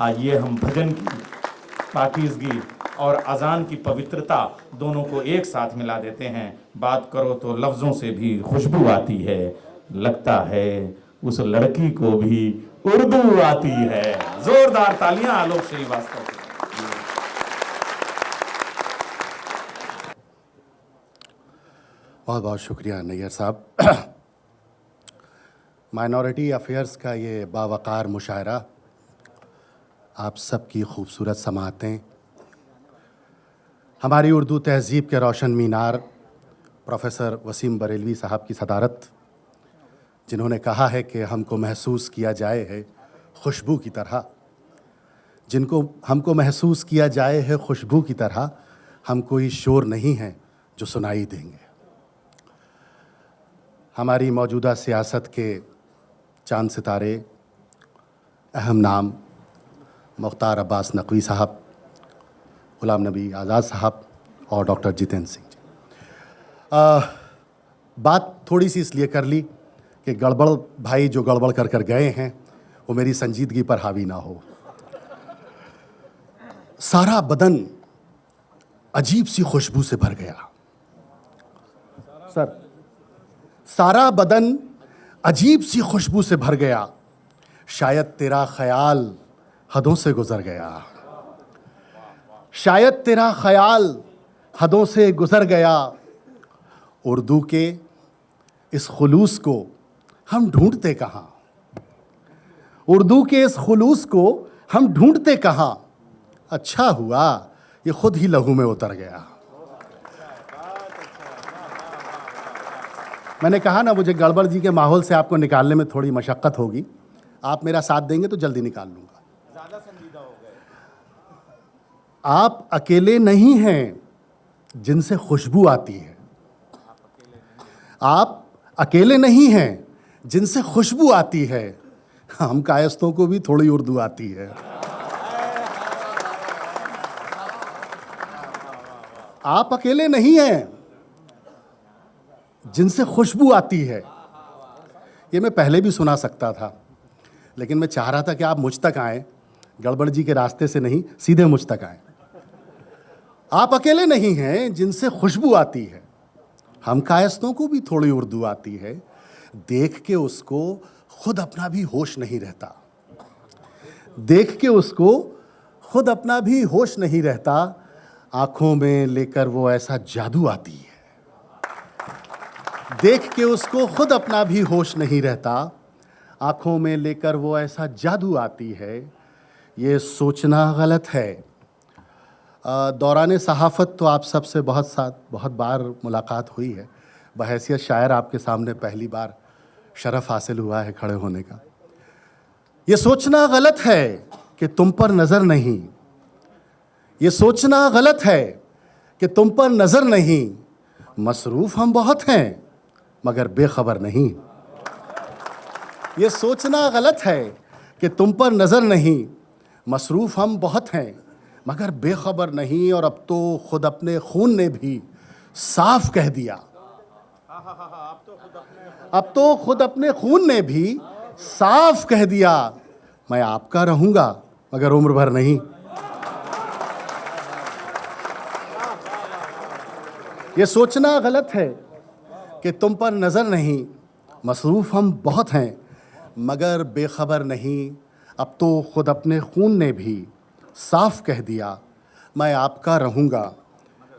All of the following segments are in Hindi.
आइए हम भजन की पाकीज़गी और अजान की पवित्रता दोनों को एक साथ मिला देते हैं। बात करो तो लफ्ज़ों से भी खुशबू आती है, लगता है उस लड़की को भी उर्दू आती है। जोरदार तालियां आलोक श्रीवास्तव के। बहुत बहुत शुक्रिया नैयर साहब। माइनॉरिटी अफेयर्स का ये बावकार मुशायरा, आप सबकी खूबसूरत समाअतें, हमारी उर्दू तहज़ीब के रोशन मीनार प्रोफेसर वसीम बरेलवी साहब की सदारत, जिन्होंने कहा है कि हमको महसूस किया जाए है खुशबू की तरह, जिनको हमको महसूस किया जाए है खुशबू की तरह, हम कोई शोर नहीं हैं जो सुनाई देंगे। हमारी मौजूदा सियासत के चांद सितारे, अहम नाम मुख्तार अब्बास नकवी साहब, गुलाम नबी आज़ाद साहब और डॉक्टर जितेंद्र सिंह जी। बात थोड़ी सी इसलिए कर ली कि गड़बड़ भाई जो गड़बड़ कर कर गए हैं वो मेरी संजीदगी पर हावी ना हो। सारा बदन अजीब सी खुशबू से भर गया। सर, सारा बदन अजीब सी खुशबू से भर गया, शायद तेरा ख्याल हदों से गुजर गया, शायद तेरा ख्याल हदों से गुजर गया। उर्दू के इस खुलूस को हम ढूंढते कहाँ, उर्दू के इस खुलूस को हम ढूंढते कहाँ, अच्छा हुआ ये खुद ही लहू में उतर गया। मैंने कहा ना, मुझे गड़बड़ जी के माहौल से आपको निकालने में थोड़ी मशक्क़त होगी, आप मेरा साथ देंगे तो जल्दी निकाल लूँगा। ज़्यादा संजीदा हो गए। आप अकेले नहीं हैं जिनसे खुशबू आती है, आप अकेले नहीं हैं जिनसे खुशबू आती है, हम कायस्तों को भी थोड़ी उर्दू आती है। आप अकेले नहीं हैं जिनसे खुशबू आती है। ये मैं पहले भी सुना सकता था, लेकिन मैं चाह रहा था कि आप मुझ तक आएँ, गड़बड़ जी के रास्ते से नहीं, सीधे मुझ तक आएँ। आप अकेले नहीं हैं जिनसे खुशबू आती है, हम कायस्तों को भी थोड़ी उर्दू आती है। देख के उसको खुद अपना भी होश नहीं रहता, देख के उसको खुद अपना भी होश नहीं रहता, आंखों में लेकर वो ऐसा जादू आती है। देख के उसको खुद अपना भी होश नहीं रहता, आंखों में लेकर वो ऐसा जादू आती है। ये सोचना गलत है। दौरान सहाफ़त तो आप सबसे बहुत बार मुलाकात हुई है, बहैसियत शायर आपके सामने पहली बार शरफ़ हासिल हुआ है खड़े होने का। ये सोचना गलत है कि तुम पर नज़र नहीं, ये सोचना गलत है कि तुम पर नज़र नहीं, मसरूफ़ हम बहुत हैं मगर बेखबर नहीं। ये सोचना गलत है कि तुम पर नज़र नहीं, मसरूफ़ हम बहुत हैं मगर बेखबर नहीं। और अब तो खुद अपने खून ने भी साफ कह दिया, अब तो खुद अपने खून ने भी साफ कह दिया, मैं आपका रहूँगा मगर उम्र भर नहीं। ये सोचना गलत है कि तुम पर नज़र नहीं, मसरूफ़ हम बहुत हैं मगर बेखबर नहीं। अब तो खुद अपने खून ने भी साफ कह दिया, मैं आपका रहूँगा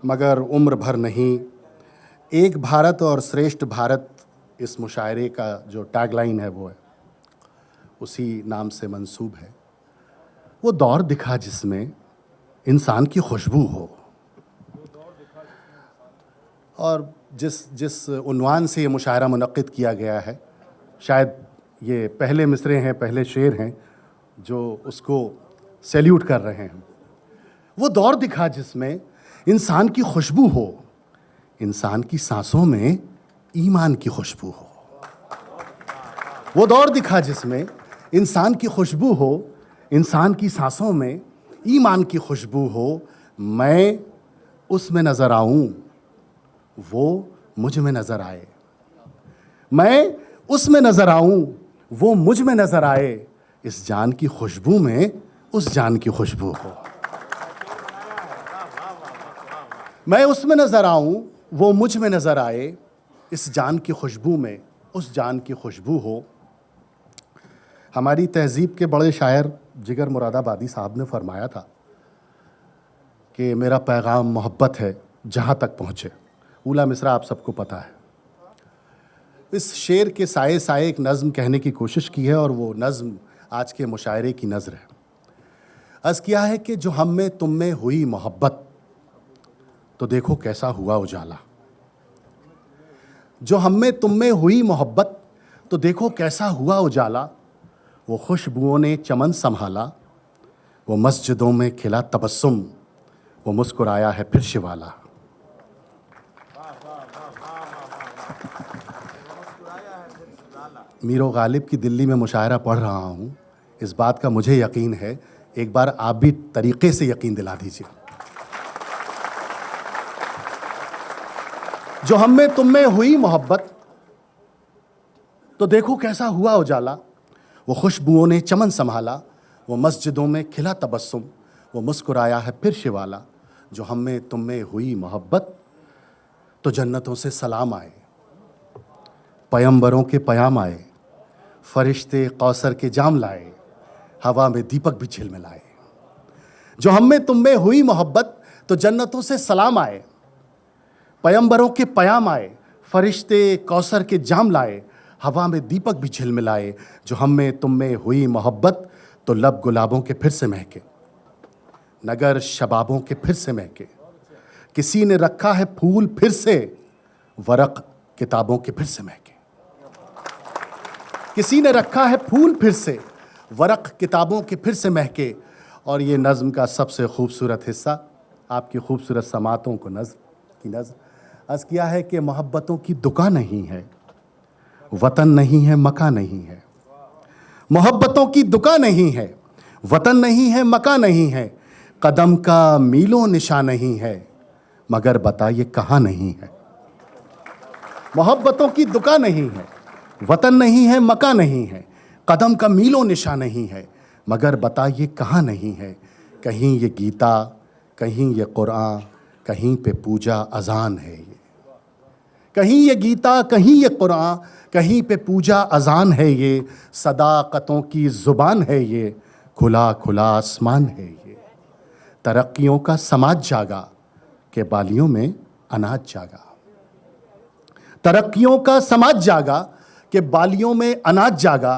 मगर उम्र भर नहीं। एक भारत और श्रेष्ठ भारत, इस मुशायरे का जो टैगलाइन है वो है, उसी नाम से मंसूब है। वो दौर दिखा जिसमें इंसान की खुशबू हो। और जिस उन्वान से ये मुशायरा मुनक़्क़िद किया गया है, शायद ये पहले मिसरे हैं, पहले शेर हैं जो उसको सैल्यूट कर रहे हैं। वो दौर दिखा जिसमें इंसान की खुशबू हो, इंसान की सांसों में ईमान की खुशबू हो। वो दौर दिखा जिसमें इंसान की खुशबू हो, इंसान की सांसों में ईमान की खुशबू हो। मैं उसमें नज़र आऊँ, वो मुझ में नज़र आए, मैं उसमें नज़र आऊँ, वो मुझ में नज़र आए। इस जान की खुशबू में उस जान की खुशबू हो। मैं उसमें नज़र आऊं, वो मुझ में नज़र आए, इस जान की खुशबू में उस जान की खुशबू हो। हमारी तहज़ीब के बड़े शायर जिगर मुरादाबादी साहब ने फरमाया था कि मेरा पैगाम मोहब्बत है जहाँ तक पहुँचे। ऊला मिसरा आप सबको पता है। इस शेर के साए साए एक नज़्म कहने की कोशिश की है और वो नज़्म आज के मुशायरे की नज़र है। अर्ज़ किया है कि जो हम में तुम में हुई मोहब्बत तो देखो कैसा हुआ उजाला। जो हम में तुम में हुई मोहब्बत तो देखो कैसा हुआ उजाला। वो खुशबुओं ने चमन संभाला, वो मस्जिदों में खिला तबस्सुम, वो मुस्कुराया है फिर शिवाला। मीरो गालिब की दिल्ली में मुशायरा पढ़ रहा हूँ, इस बात का मुझे यकीन है, एक बार आप भी तरीक़े से यकीन दिला दीजिए। जो हम में तुम में हुई मोहब्बत तो देखो कैसा हुआ उजाला। वो खुशबुओं ने चमन संभाला, वो मस्जिदों में खिला तबस्सुम, वो मुस्कुराया है फिर शिवाला। जो हम में तुम में हुई मोहब्बत तो जन्नतों से सलाम आए, पैगंबरों के पयाम आए, फरिश्ते कौसर के जाम लाए, हवा में दीपक भी झिलमिलाए। जो हम में तुम में हुई मोहब्बत तो जन्नतों से सलाम आए, पैगंबरों के पयाम आए, फरिश्ते कौसर के जाम लाए, हवा में दीपक भी झिलमिलाए। जो हम में तुम में हुई मोहब्बत तो लब गुलाबों के फिर से महके, नगर शबाबों के फिर से महके। किसी ने रखा है फूल फिर से, वरक किताबों के फिर से महके। किसी ने रखा है फूल फिर से, वरक किताबों के फिर से महके। और ये नज़्म का सबसे खूबसूरत हिस्सा, आपकी खूबसूरत समातों को नज़्म अर्ज़ किया है कि मोहब्बतों की दुकान नहीं है, वतन नहीं है, मकान नहीं है। मोहब्बतों की दुकान नहीं है, वतन नहीं है, मकान नहीं है। कदम का मीलों निशान नहीं है, मगर बता ये कहाँ नहीं है। मोहब्बतों की दुकान नहीं है, वतन नहीं है, मकान नहीं है। कदम का मीलों निशान नहीं है, मगर बता ये कहाँ नहीं है। कहीं ये गीता, कहीं ये कुरान, कहीं पे पूजा अजान है ये। कहीं ये गीता, कहीं ये कुरान, कहीं पे पूजा अजान है ये। सदाकतों की ज़ुबान है ये, खुला खुला आसमान है ये। तरक्कियों का समाज जागा के बालियों में अनाज जागा। तरक्कियों का समाज जागा के बालियों में अनाज जागा।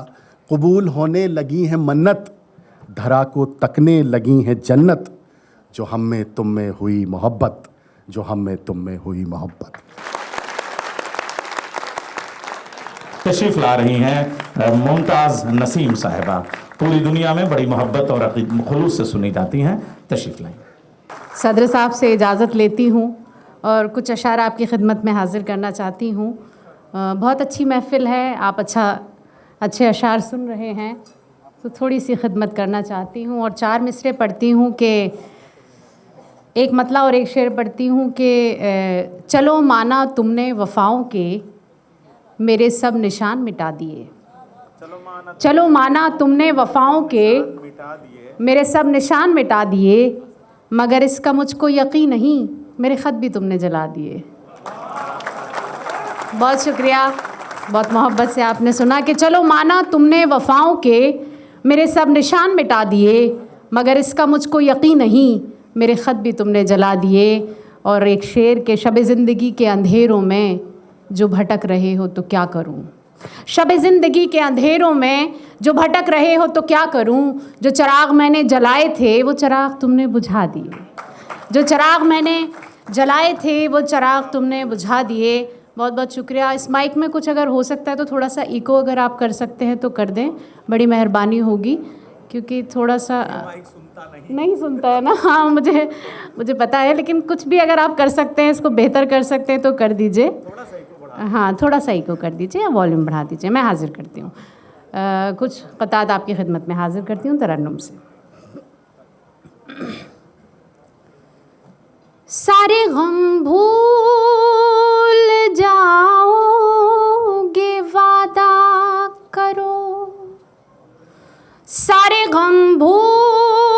कबूल होने लगी है मन्नत, धरा को तकने लगी है जन्नत। जो हम में तुम में हुई मोहब्बत, जो हम में तुम में हुई मोहब्बत। तशरीफ ला रही हैं मुमताज़ नसीम साहिबा, पूरी दुनिया में बड़ी मोहब्बत और खुलूस से सुनी जाती हैं। तशरीफ लाएं। सदर साहब से इजाज़त लेती हूँ और कुछ अशार आपकी खिदमत में हाजिर करना चाहती हूँ। बहुत अच्छी महफ़िल है, आप अच्छे अशार सुन रहे हैं, तो थोड़ी सी खिदमत करना चाहती हूँ और 4 मिसरे पढ़ती हूँ कि एक मतला और एक शेर पढ़ती हूँ कि चलो माना तुमने वफ़ाओं के, मेरे सब निशान मिटा दिए। चलो माना तुमने वफ़ाओं के, मेरे सब निशान मिटा दिए। मगर इसका मुझको यकीन नहीं, मेरे ख़त भी तुमने जला दिए। बहुत शुक्रिया, बहुत मोहब्बत से आपने सुना कि चलो माना तुमने वफ़ाओं के, मेरे सब निशान मिटा दिए। मगर इसका मुझको यकीन नहीं, मेरे ख़त भी तुमने जला दिए। और एक शेर के शब ज़िंदगी के अंधेरों में जो भटक रहे हो तो क्या करूं। शब ज़िंदगी के अंधेरों में जो भटक रहे हो तो क्या करूं। जो चिराग मैंने जलाए थे वो चिराग तुमने बुझा दिए। जो चिराग मैंने जलाए थे वो चिराग तुमने बुझा दिए। बहुत बहुत शुक्रिया। इस माइक में कुछ अगर हो सकता है तो थोड़ा सा इको अगर आप कर सकते हैं तो कर दें, बड़ी मेहरबानी होगी, क्योंकि थोड़ा सा नहीं सुनता है ना। हाँ, मुझे पता है, लेकिन कुछ भी अगर आप कर सकते हैं, इसको बेहतर कर सकते हैं तो कर दीजिए। हाँ, थोड़ा सा इको कर दीजिए या वॉल्यूम बढ़ा दीजिए। मैं हाजिर करती हूँ, कुछ क़तात आपकी खिदमत में हाजिर करती हूँ तरन्नुम से। सारे गम भूल जाओगे वादा करो, सारे गम भूल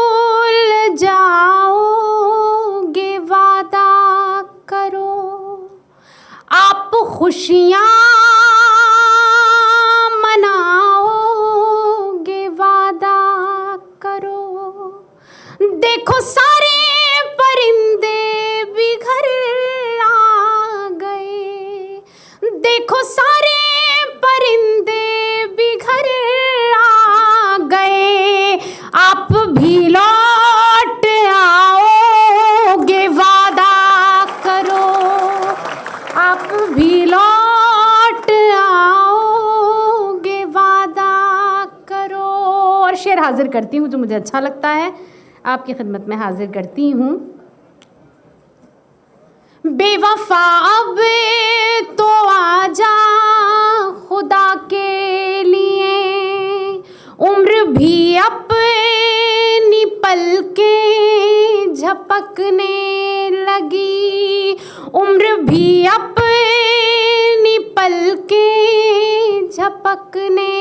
खुशियाँ मनाओगे वादा करो। देखो सारे परिंदे भी घर आ गए, देखो सारे परिंदे भी घर आ गए, आप भी लौट आओगे वादा करो, आप भी लौट आओगे वादा करो। और शेर हाजिर करती हूँ जो मुझे अच्छा लगता है, आपकी खिदमत में हाजिर करती हूँ। बेवफा अब तो आजा खुदा के लिए, उम्र भी अपनी पलकें झपकने लगी, उम्र भी अपनी पलकें झपकने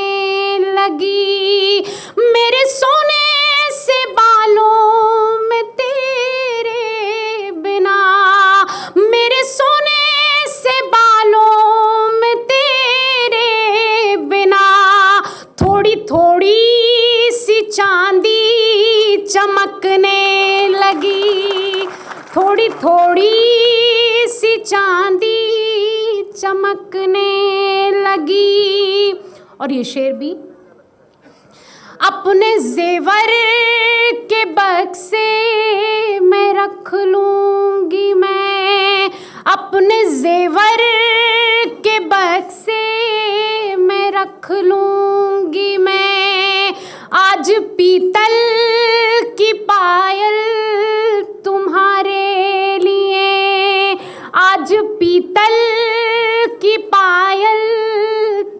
लगी। मेरे सोने से बालों में तेरे बिना, मेरे सोने से बालों में तेरे बिना, थोड़ी थोड़ी सी चांदी चमकने लगी, थोड़ी थोड़ी सी चांदी चमकने लगी। और ये शेर भी, अपने जेवर के बक्से में रख लूँगी मैं, अपने जेवर के बक्से में रख लूँगी मैं। आज पीतल की पायल तुम्हारे लिए, आज पीतल की पायल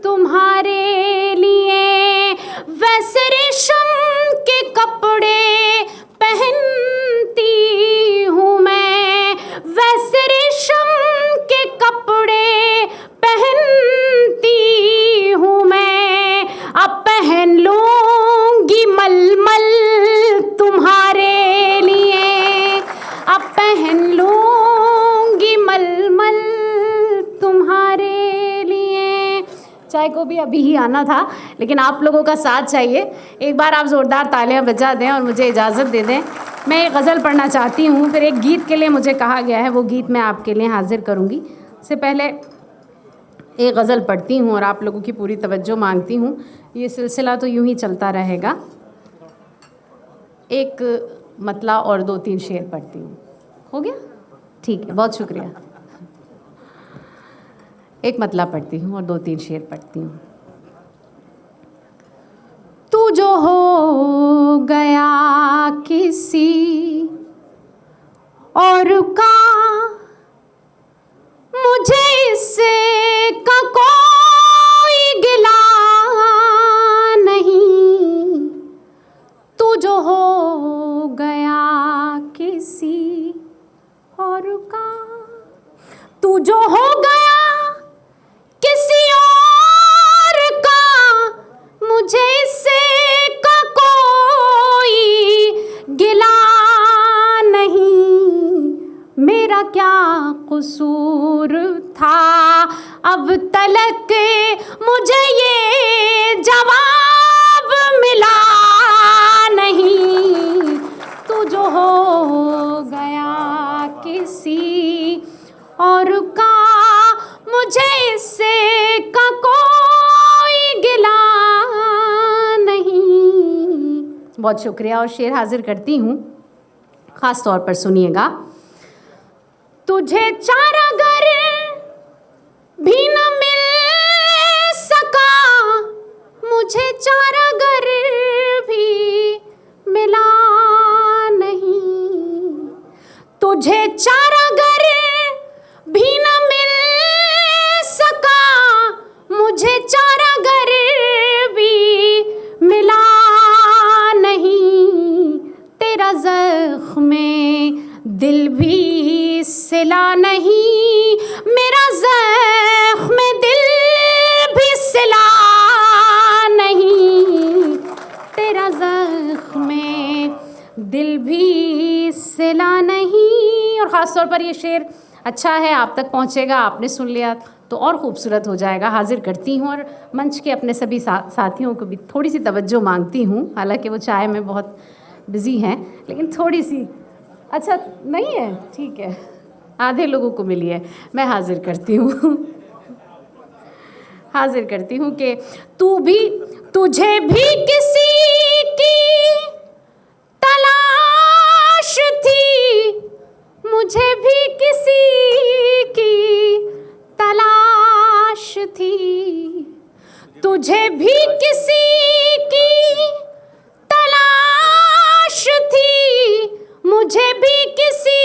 तुम्हारे लिए। वैसे रेशम के कपड़े पहनती हूँ मैं, वैसे रेशम के कपड़े पहनती हूँ मैं। अब पहन लूँगी मलमल तुम्हारे लिए, अब पहन लूँगी मलमल तुम्हारे लिए। चाय को भी अभी ही आना था, लेकिन आप लोगों का साथ चाहिए। एक बार आप ज़ोरदार तालियां बजा दें और मुझे इजाज़त दे दें। मैं एक गज़ल पढ़ना चाहती हूँ, फिर एक गीत के लिए मुझे कहा गया है, वो गीत मैं आपके लिए हाजिर करूँगी। इससे पहले एक गज़ल पढ़ती हूँ और आप लोगों की पूरी तवज्जो मांगती हूँ। ये सिलसिला तो यूँ ही चलता रहेगा। एक मतला और 2-3 शेर पढ़ती हूँ। हो गया? ठीक है, बहुत शुक्रिया। एक मतला पढ़ती हूँ और 2-3 शेर पढ़ती हूँ। तू जो हो गया किसी और का, मुझे इससे का कोई गिला नहीं। तू जो हो गया किसी और का, तू जो हो गया किसी और का, मुझे इससे का कोई गिला नहीं। मेरा क्या कसूर था अब तलक मुझे ये जवाब मिला नहीं। तू जो हो गया किसी और का, मुझे इससे का कोई गिला नहीं। बहुत शुक्रिया। और शेर हाजिर करती हूँ, ख़ास तौर पर सुनिएगा। तुझे चारागर भी न मिल सका, मुझे चारागर भी मिला नहीं। तुझे चारागर भी न मिल सका, मुझे चारागर भी मिला नहीं। तेरा ज़ख्म दिल भी सिला नहीं, मेरा ज़ख्म दिल भी सिला नहीं। तेरा ज़ख्म दिल भी सिला नहीं। और ख़ास तौर पर ये शेर अच्छा है, आप तक पहुँचेगा, आपने सुन लिया तो और ख़ूबसूरत हो जाएगा। हाजिर करती हूँ और मंच के अपने सभी साथियों को भी थोड़ी सी तवज्जो मांगती हूँ। हालांकि वो चाय में बहुत बिज़ी हैं, लेकिन थोड़ी सी, अच्छा नहीं है, ठीक है, आधे लोगों को मिली है। मैं हाजिर करती हूँ हाजिर करती हूँ कि तुझे भी किसी की तलाश थी, मुझे भी किसी की तलाश थी, तुझे भी किसी की तलाश थी, मुझे भी किसी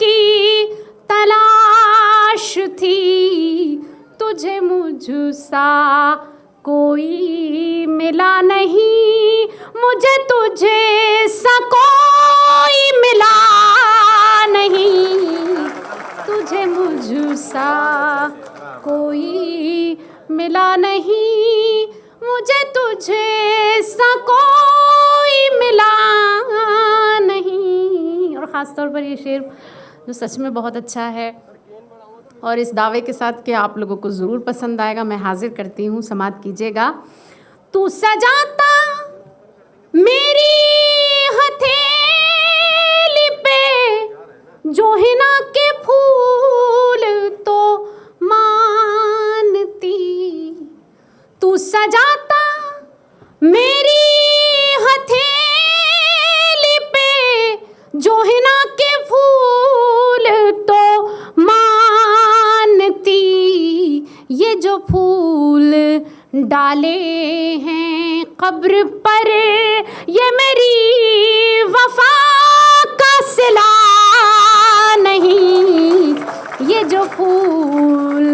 की तलाश थी, तुझे मुझसा कोई मिला नहीं, मुझे तुझे सा कोई मिला नहीं, तुझे मुझसा कोई मिला नहीं, मुझे तुझे सा कोई मिला नहीं। और ख़ास तौर पर ये शेर जो सच में बहुत अच्छा है और इस दावे के साथ कि आप लोगों को ज़रूर पसंद आएगा, मैं हाजिर करती हूँ, समात कीजिएगा। तू सजाता मेरी हथेली पे जो हिना के फूल तो मानती, तू सजाता मेरी हथेली पे जो हिना के फूल तो मानती, ये जो फूल डाले हैं कब्र पर ये मेरी वफा का सिला नहीं, ये जो फूल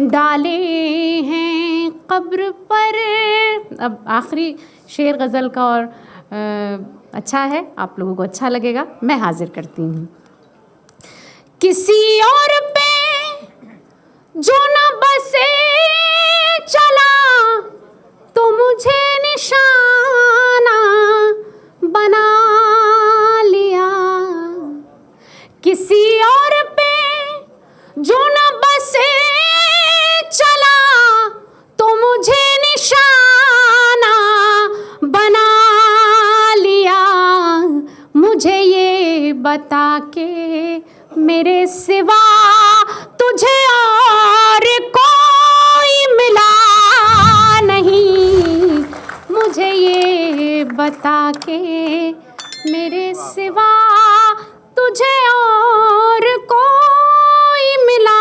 डाले हैं कब्र पर। अब आखिरी शेर गज़ल का और अच्छा है, आप लोगों को अच्छा लगेगा, मैं हाजिर करती हूँ। किसी और पे जो न बसे चला तो मुझे निशाना बना लिया, किसी और पे जो न बसे चला तो मुझे निशाना बना लिया, मुझे ये बता के मेरे सिवा तुझे और कोई मिला नहीं, मुझे ये बता के मेरे सिवा तुझे और कोई मिला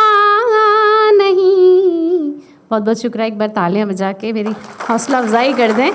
नहीं। बहुत बहुत शुक्रिया, एक बार तालियां बजा के मेरी हौसला अफजाई कर दें।